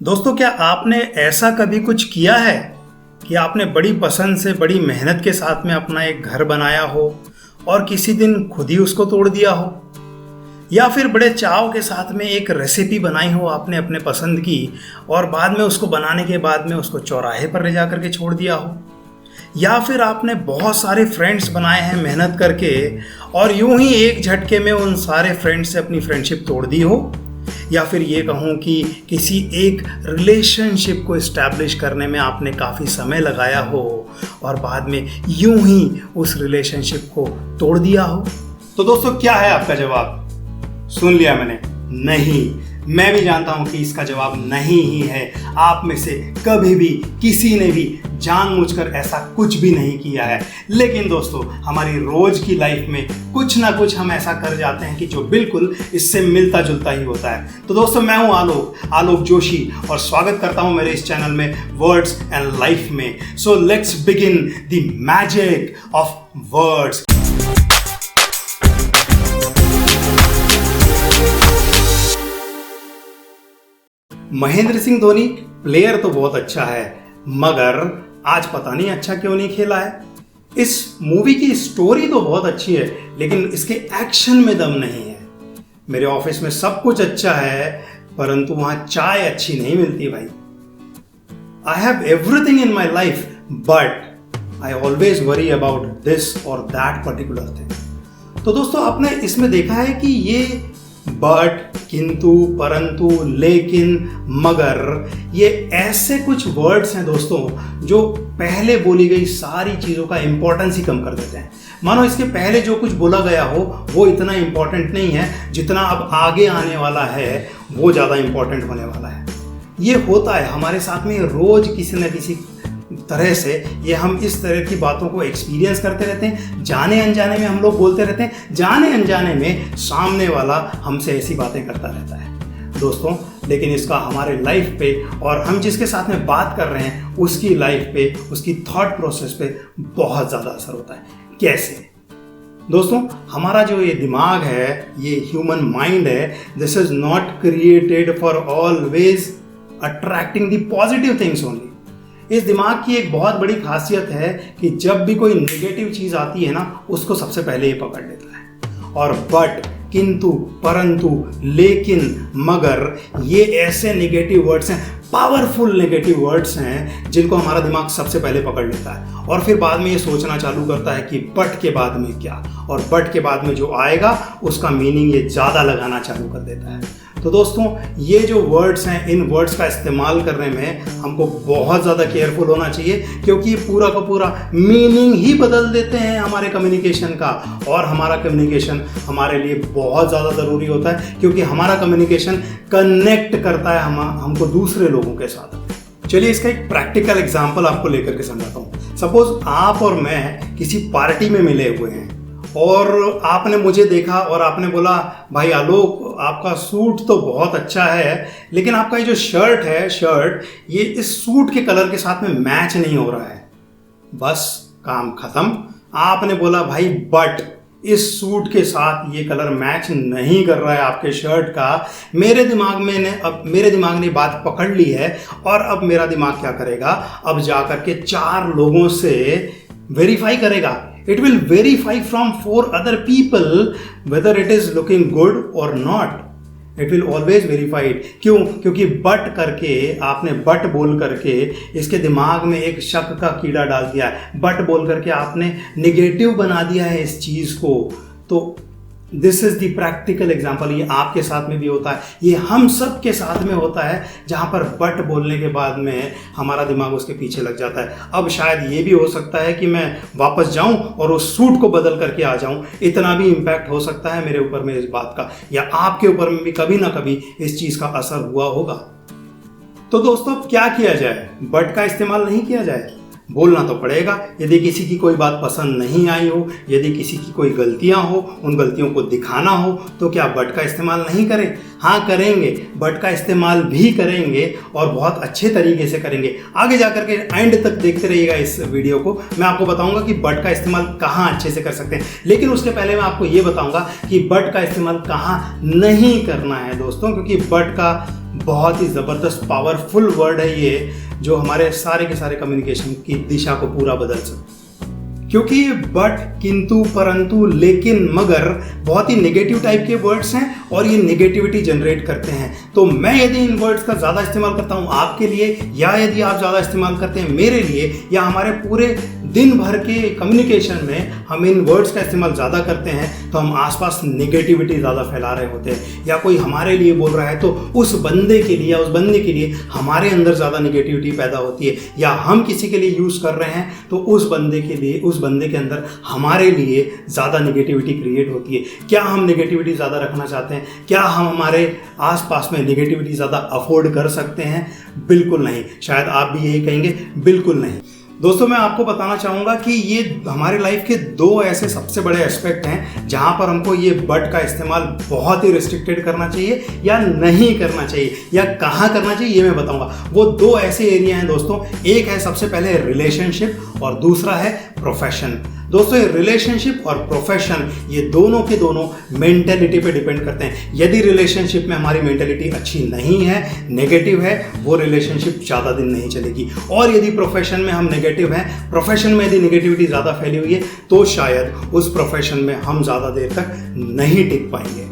दोस्तों, क्या आपने ऐसा कभी कुछ किया है कि आपने बड़ी पसंद से बड़ी मेहनत के साथ में अपना एक घर बनाया हो और किसी दिन खुद ही उसको तोड़ दिया हो, या फिर बड़े चाव के साथ में एक रेसिपी बनाई हो आपने अपने पसंद की और बाद में उसको बनाने के बाद में उसको चौराहे पर ले जा करके छोड़ दिया हो, या फिर आपने बहुत सारे फ्रेंड्स बनाए हैं मेहनत करके और यूं ही एक झटके में उन सारे फ्रेंड्स से अपनी फ्रेंडशिप तोड़ दी हो, या फिर ये कहूँ कि किसी एक रिलेशनशिप को इस्टेब्लिश करने में आपने काफ़ी समय लगाया हो और बाद में यूं ही उस रिलेशनशिप को तोड़ दिया हो। तो दोस्तों, क्या है आपका जवाब? सुन लिया मैंने, नहीं। मैं भी जानता हूं कि इसका जवाब नहीं ही है। आप में से कभी भी किसी ने भी जानबूझकर ऐसा कुछ भी नहीं किया है, लेकिन दोस्तों हमारी रोज की लाइफ में कुछ ना कुछ हम ऐसा कर जाते हैं कि जो बिल्कुल इससे मिलता जुलता ही होता है। तो दोस्तों, मैं हूं आलोक जोशी और स्वागत करता हूं मेरे इस चैनल में वर्ड्स एंड लाइफ में। So let's begin the magic of words. Mahendra Singh Dhoni player तो बहुत अच्छा है, मगर आज पता नहीं अच्छा क्यों नहीं खेला है। इस मूवी की स्टोरी तो बहुत अच्छी है, लेकिन इसके एक्शन में दम नहीं है। मेरे ऑफिस में सब कुछ अच्छा है, परंतु वहां चाय अच्छी नहीं मिलती भाई। आई have everything in my life, but I always worry about this और दैट पर्टिकुलर थिंग। तो दोस्तों, आपने इसमें देखा है कि ये बट, किंतु, परंतु, लेकिन, मगर, ये ऐसे कुछ वर्ड्स हैं दोस्तों जो पहले बोली गई सारी चीज़ों का इंपॉर्टेंस ही कम कर देते हैं। मानो इसके पहले जो कुछ बोला गया हो वो इतना इंपॉर्टेंट नहीं है जितना अब आगे आने वाला है वो ज़्यादा इंपॉर्टेंट होने वाला है। ये होता है हमारे साथ में रोज किसी न किसी तरह से। ये हम इस तरह की बातों को एक्सपीरियंस करते रहते हैं, जाने अनजाने में हम लोग बोलते रहते हैं, जाने अनजाने में सामने वाला हमसे ऐसी बातें करता रहता है दोस्तों। लेकिन इसका हमारे लाइफ पे और हम जिसके साथ में बात कर रहे हैं उसकी लाइफ पे, उसकी थॉट प्रोसेस पे बहुत ज़्यादा असर होता है। कैसे दोस्तों? हमारा जो ये दिमाग है, ये ह्यूमन माइंड है, this is not created for always attracting the positive things only. इस दिमाग की एक बहुत बड़ी खासियत है कि जब भी कोई नेगेटिव चीज़ आती है ना, उसको सबसे पहले ये पकड़ लेता है। और बट, किंतु, परंतु, लेकिन, मगर, ये ऐसे नेगेटिव वर्ड्स हैं, पावरफुल नेगेटिव वर्ड्स हैं जिनको हमारा दिमाग सबसे पहले पकड़ लेता है और फिर बाद में ये सोचना चालू करता है कि बट के बाद में क्या, और बट के बाद में जो आएगा उसका मीनिंग ये ज़्यादा लगाना चालू कर देता है। तो दोस्तों, ये जो वर्ड्स हैं, इन वर्ड्स का इस्तेमाल करने में हमको बहुत ज़्यादा केयरफुल होना चाहिए, क्योंकि ये पूरा का पूरा मीनिंग ही बदल देते हैं हमारे कम्युनिकेशन का। और हमारा कम्युनिकेशन हमारे लिए बहुत ज़्यादा ज़रूरी होता है, क्योंकि हमारा कम्युनिकेशन कनेक्ट करता है हमको दूसरे लोगों के साथ। चलिए इसका एक प्रैक्टिकल एग्जाम्पल आपको लेकर के समझाता हूँ। सपोज आप और मैं किसी पार्टी में मिले हुए हैं और आपने मुझे देखा और आपने बोला, भाई आलोक, आपका सूट तो बहुत अच्छा है, लेकिन आपका ये जो शर्ट ये इस सूट के कलर के साथ में मैच नहीं हो रहा है। बस काम खत्म। आपने बोला, भाई बट इस सूट के साथ ये कलर मैच नहीं कर रहा है आपके शर्ट का। मेरे दिमाग ने बात पकड़ ली है और अब मेरा दिमाग क्या करेगा? अब जाकर के 4 लोगों से वेरीफाई करेगा। It will verify from 4 other people whether it is looking good or not. It will always verify it. क्यों? क्योंकि बट करके, आपने बट बोल करके इसके दिमाग में एक शक का कीड़ा डाल दिया है। बट बोल करके आपने निगेटिव बना दिया है इस चीज़ को। तो this is the practical example. ये आपके साथ में भी होता है, ये हम सब के साथ में होता है, जहाँ पर बट बोलने के बाद में हमारा दिमाग उसके पीछे लग जाता है। अब शायद ये भी हो सकता है कि मैं वापस जाऊं और उस सूट को बदल करके आ जाऊं। इतना भी इम्पैक्ट हो सकता है मेरे ऊपर में इस बात का, या आपके ऊपर में भी कभी ना कभी इस चीज़ का असर हुआ होगा। तो दोस्तों, क्या किया जाए? बट का इस्तेमाल नहीं किया जाए, बोलना तो पड़ेगा। यदि किसी की कोई बात पसंद नहीं आई हो, यदि किसी की कोई गलतियां हो, उन गलतियों को दिखाना हो, तो क्या बट का इस्तेमाल नहीं करें? हाँ करेंगे, बट का इस्तेमाल भी करेंगे और बहुत अच्छे तरीके से करेंगे। आगे जाकर के एंड तक देखते रहिएगा इस वीडियो को, मैं आपको बताऊंगा कि बट का इस्तेमाल कहाँ अच्छे से कर सकते हैं। लेकिन उसके पहले मैं आपको ये बताऊंगा कि बट का इस्तेमाल कहाँ नहीं करना है दोस्तों, क्योंकि बट का बहुत ही ज़बरदस्त पावरफुल वर्ड है ये, जो हमारे सारे के सारे कम्युनिकेशन की दिशा को पूरा बदल सकता है। क्योंकि ये बट, किंतु, परंतु, लेकिन, मगर बहुत ही नेगेटिव टाइप के वर्ड्स हैं और ये नेगेटिविटी जनरेट करते हैं। तो मैं यदि इन वर्ड्स का ज़्यादा इस्तेमाल करता हूँ आपके लिए, या यदि आप ज़्यादा इस्तेमाल करते हैं मेरे लिए, या हमारे पूरे दिन भर के कम्युनिकेशन में हम इन वर्ड्स का इस्तेमाल ज़्यादा करते हैं, तो हम आसपास नेगेटिविटी ज़्यादा फैला रहे होते हैं। या कोई हमारे लिए बोल रहा है तो उस बंदे के लिए या उस बंदे के लिए हमारे अंदर ज़्यादा नेगेटिविटी पैदा होती है। या हम किसी के लिए यूज़ कर रहे हैं तो उस बंदे के लिए, उस बंदे के अंदर हमारे लिए ज़्यादा नेगेटिविटी क्रिएट होती है। क्या हम नेगेटिविटी ज़्यादा रखना चाहते हैं? क्या हम हमारे आसपास में नेगेटिविटी ज़्यादा अफोर्ड कर सकते हैं? बिल्कुल नहीं। शायद आप भी यही कहेंगे, बिल्कुल नहीं। दोस्तों, मैं आपको बताना चाहूँगा कि ये हमारे लाइफ के दो ऐसे सबसे बड़े एस्पेक्ट हैं जहाँ पर हमको ये बट का इस्तेमाल बहुत ही रिस्ट्रिक्टेड करना चाहिए या नहीं करना चाहिए, या कहाँ करना चाहिए ये मैं बताऊँगा। वो दो ऐसे एरिया हैं दोस्तों। एक है सबसे पहले रिलेशनशिप और दूसरा है प्रोफेशन। दोस्तों, ये रिलेशनशिप और प्रोफेशन ये दोनों के दोनों मेंटेलिटी पे डिपेंड करते हैं। यदि रिलेशनशिप में हमारी मेंटेलिटी अच्छी नहीं है, नेगेटिव है, वो रिलेशनशिप ज़्यादा दिन नहीं चलेगी। और यदि प्रोफेशन में हम नेगेटिव हैं, प्रोफेशन में यदि नेगेटिविटी ज़्यादा फैली हुई है, तो शायद उस प्रोफेशन में हम ज़्यादा देर तक नहीं टिक पाएंगे।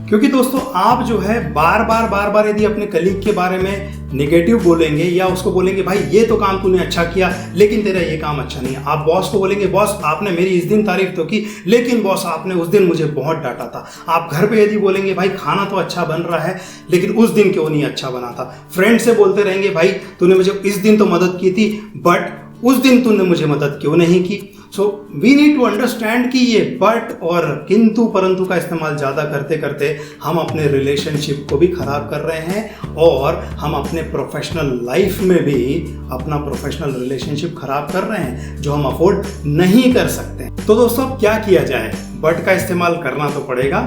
क्योंकि दोस्तों, आप जो है बार बार यदि अपने कलीग के बारे में नेगेटिव बोलेंगे या उसको बोलेंगे भाई ये तो काम तूने अच्छा किया लेकिन तेरा ये काम अच्छा नहीं है। आप बॉस को बोलेंगे बॉस आपने मेरी इस दिन तारीफ तो की लेकिन बॉस आपने उस दिन मुझे बहुत डांटा था। आप घर पे यदि बोलेंगे भाई खाना तो अच्छा बन रहा है लेकिन उस दिन क्यों नहीं अच्छा बना था। फ्रेंड से बोलते रहेंगे भाई तूने मुझे इस दिन तो मदद की थी बट उस दिन तूने मुझे मदद क्यों नहीं की। So we need to understand कि ये बट और किंतु परंतु का इस्तेमाल ज़्यादा करते करते हम अपने रिलेशनशिप को भी ख़राब कर रहे हैं और हम अपने प्रोफेशनल लाइफ में भी अपना प्रोफेशनल रिलेशनशिप ख़राब कर रहे हैं जो हम अफोर्ड नहीं कर सकते। तो दोस्तों, अब क्या किया जाए? बट का इस्तेमाल करना तो पड़ेगा।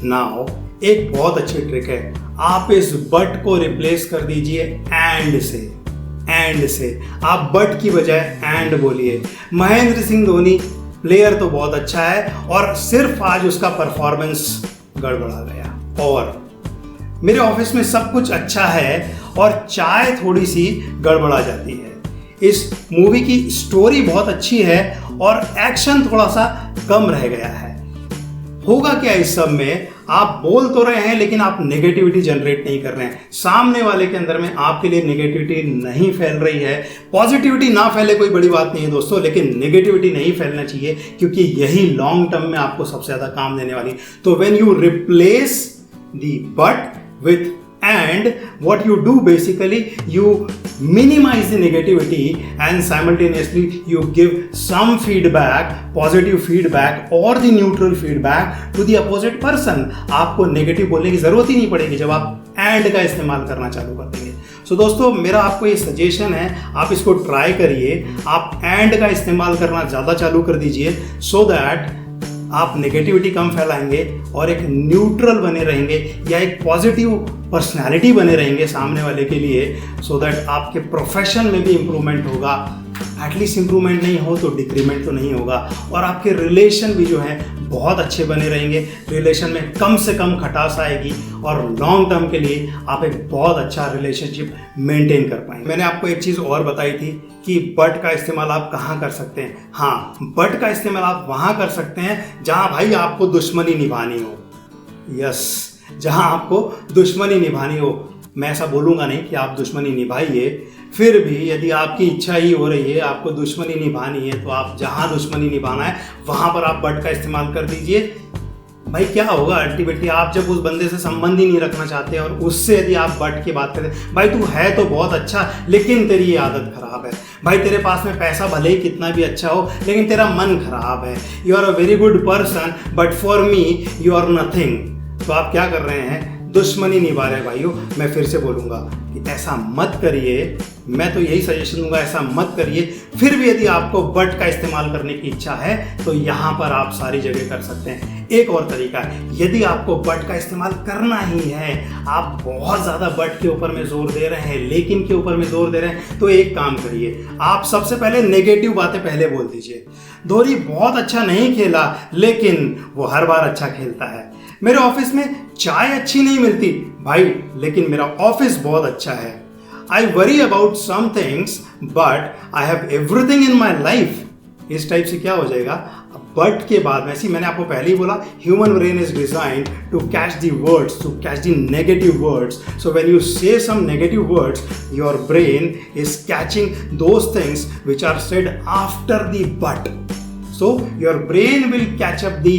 नाउ एक बहुत अच्छी ट्रिक है, आप इस बट को रिप्लेस कर दीजिए एंड से। एंड से आप बट की बजाय एंड बोलिए। महेंद्र सिंह धोनी प्लेयर तो बहुत अच्छा है और सिर्फ आज उसका परफॉर्मेंस गड़बड़ा गया। और मेरे ऑफिस में सब कुछ अच्छा है और चाय थोड़ी सी गड़बड़ा जाती है। इस मूवी की स्टोरी बहुत अच्छी है और एक्शन थोड़ा सा कम रह गया है। होगा क्या इस सब में? आप बोल तो रहे हैं लेकिन आप नेगेटिविटी जनरेट नहीं कर रहे हैं। सामने वाले के अंदर में आपके लिए नेगेटिविटी नहीं फैल रही है। पॉजिटिविटी ना फैले कोई बड़ी बात नहीं है दोस्तों, लेकिन नेगेटिविटी नहीं फैलना चाहिए क्योंकि यही लॉन्ग टर्म में आपको सबसे ज़्यादा काम देने वाली। तो when you replace the but with and what you do basically, you minimize the negativity and simultaneously you give some feedback, positive feedback or the neutral feedback to the opposite person. आपको negative बोलने की ज़रूरत ही नहीं पड़ेगी जब आप and का इस्तेमाल करना चालू कर देंगे। सो दोस्तों, मेरा आपको ये सजेशन है, आप इसको ट्राई करिए। आप एंड का इस्तेमाल करना ज़्यादा चालू कर दीजिए सो दैट आप नेगेटिविटी कम फैलाएंगे और एक न्यूट्रल बने रहेंगे या एक पॉजिटिव पर्सनालिटी बने रहेंगे सामने वाले के लिए, सो दैट आपके प्रोफेशन में भी इम्प्रूवमेंट होगा। एटलीस्ट इम्प्रूवमेंट नहीं हो तो डिक्रीमेंट तो नहीं होगा और आपके रिलेशन भी जो है बहुत अच्छे बने रहेंगे। रिलेशन में कम से कम खटास आएगी और लॉन्ग टर्म के लिए आप एक बहुत अच्छा रिलेशनशिप मेंटेन कर पाएंगे। मैंने आपको एक चीज़ और बताई थी कि बट का इस्तेमाल आप कहाँ कर सकते हैं। हाँ, बट का इस्तेमाल आप वहाँ कर सकते हैं जहाँ भाई आपको दुश्मनी निभानी हो। यस, जहाँ आपको दुश्मनी निभानी हो। मैं ऐसा बोलूँगा नहीं कि आप दुश्मनी निभाइए, फिर भी यदि आपकी इच्छा ही हो रही है, आपको दुश्मनी निभानी है, तो आप जहाँ दुश्मनी निभाना है वहाँ पर आप बट का इस्तेमाल कर दीजिए। भाई क्या होगा अल्टीमेटली, आप जब उस बंदे से संबंध ही नहीं रखना चाहते और उससे यदि आप बट की बात करते हैं, भाई तू है तो बहुत अच्छा लेकिन तेरी ये आदत खराब है। भाई तेरे पास में पैसा भले ही कितना भी अच्छा हो लेकिन तेरा मन खराब है। You are a very good person but for me you are nothing. तो आप क्या कर रहे हैं? दुश्मनी निभा रहे भाइयों। मैं फिर से बोलूँगा कि ऐसा मत करिए। मैं तो यही सजेशन दूंगा, ऐसा मत करिए। फिर भी यदि आपको बट का इस्तेमाल करने की इच्छा है तो यहाँ पर आप सारी जगह कर सकते हैं। एक और तरीका है, यदि आपको बट का इस्तेमाल करना ही है, आप बहुत ज़्यादा बट के ऊपर में जोर दे रहे हैं, लेकिन के ऊपर में जोर दे रहे हैं, तो एक काम करिए, आप सबसे पहले नेगेटिव बातें पहले बोल दीजिए। धोनी बहुत अच्छा नहीं खेला लेकिन वो हर बार अच्छा खेलता है। मेरे ऑफिस में चाय अच्छी नहीं मिलती भाई लेकिन मेरा ऑफिस बहुत अच्छा है। I worry about some things but I have everything in my life. इस टाइप से क्या हो जाएगा, बट के बाद में, ऐसी मैंने आपको पहले ही बोला, human brain is designed to catch the words, to catch the negative words. So when you say some negative words, your brain is catching those things which are said after the but. So your brain will catch up the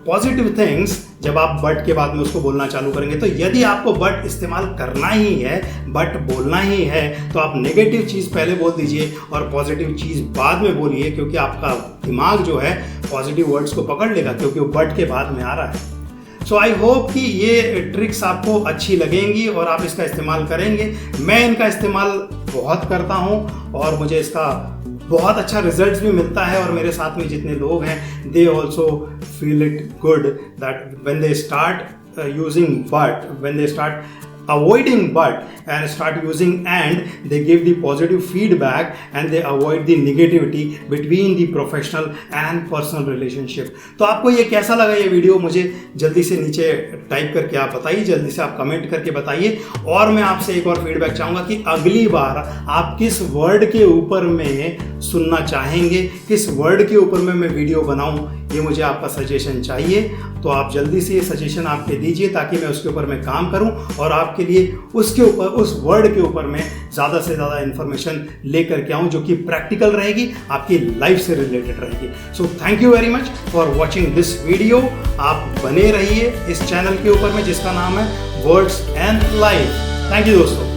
positive things जब आप but के बाद में उसको बोलना चालू करेंगे। तो यदि आपको बट इस्तेमाल करना ही है, बट बोलना ही है, तो आप नेगेटिव चीज़ पहले बोल दीजिए और पॉजिटिव चीज़ बाद में बोलिए, क्योंकि आपका दिमाग जो है पॉजिटिव वर्ड्स को पकड़ लेगा, क्योंकि वो बट के बाद में आ रहा है। सो आई होप कि ये ट्रिक्स आपको अच्छी लगेंगी और आप इसका इस्तेमाल करेंगे। मैं इनका इस्तेमाल बहुत करता हूँ और मुझे इसका बहुत अच्छा रिजल्ट्स भी मिलता है, और मेरे साथ में जितने लोग हैं they also feel it good that when they start using but, when they start avoiding but and start using and, they give the positive feedback and they avoid the negativity between the professional and personal relationship। तो आपको ये कैसा लगा ये video, मुझे जल्दी से नीचे टाइप करके आप बताइए, जल्दी से आप कमेंट करके बताइए। और मैं आपसे एक और फीडबैक चाहूँगा कि अगली बार आप किस वर्ड के ऊपर में सुनना चाहेंगे, किस वर्ड के ऊपर में मैं वीडियो बनाऊँ, ये मुझे आपका सजेशन चाहिए। तो आप जल्दी से ये सजेशन आपके दीजिए ताकि मैं उसके ऊपर मैं काम करूं और आपके लिए उसके ऊपर, उस वर्ड के ऊपर मैं ज़्यादा से ज़्यादा इन्फॉर्मेशन लेकर के आऊं जो कि प्रैक्टिकल रहेगी, आपकी लाइफ से रिलेटेड रहेगी। So thank you very much for watching this video. आप बने रहिए इस चैनल के ऊपर में जिसका नाम है words and life. Thank you दोस्तों।